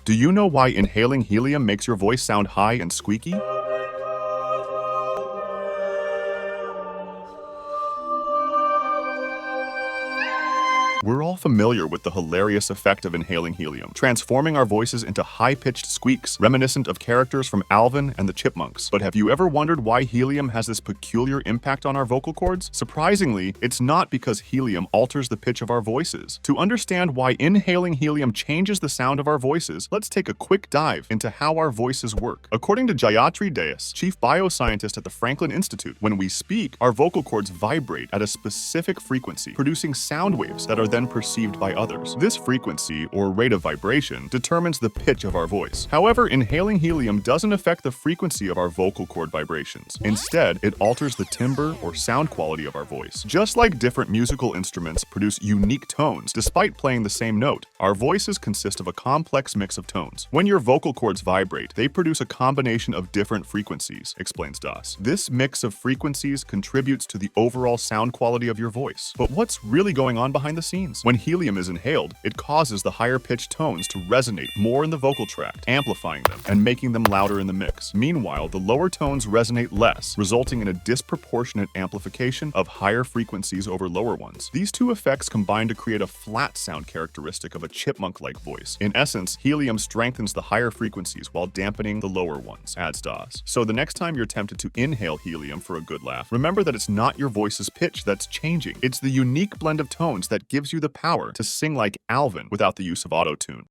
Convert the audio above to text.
Do you know why inhaling helium makes your voice sound high and squeaky? We're all familiar with the hilarious effect of inhaling helium, transforming our voices into high-pitched squeaks, reminiscent of characters from Alvin and the Chipmunks. But have you ever wondered why helium has this peculiar impact on our vocal cords? Surprisingly, it's not because helium alters the pitch of our voices. To understand why inhaling helium changes the sound of our voices, let's take a quick dive into how our voices work. According to Gayatri Dayas, chief bioscientist at the Franklin Institute, when we speak, our vocal cords vibrate at a specific frequency, producing sound waves that are then perceived by others. This frequency, or rate of vibration, determines the pitch of our voice. However, inhaling helium doesn't affect the frequency of our vocal cord vibrations. Instead, it alters the timbre or sound quality of our voice. Just like different musical instruments produce unique tones despite playing the same note, our voices consist of a complex mix of tones. When your vocal cords vibrate, they produce a combination of different frequencies, explains Das. This mix of frequencies contributes to the overall sound quality of your voice. But what's really going on behind the scenes? When helium is inhaled, it causes the higher-pitched tones to resonate more in the vocal tract, amplifying them and making them louder in the mix. Meanwhile, the lower tones resonate less, resulting in a disproportionate amplification of higher frequencies over lower ones. These two effects combine to create a flat sound characteristic of a chipmunk-like voice. In essence, helium strengthens the higher frequencies while dampening the lower ones, adds Das. So the next time you're tempted to inhale helium for a good laugh, remember that it's not your voice's pitch that's changing. It's the unique blend of tones that gives you the power to sing like Alvin without the use of auto-tune.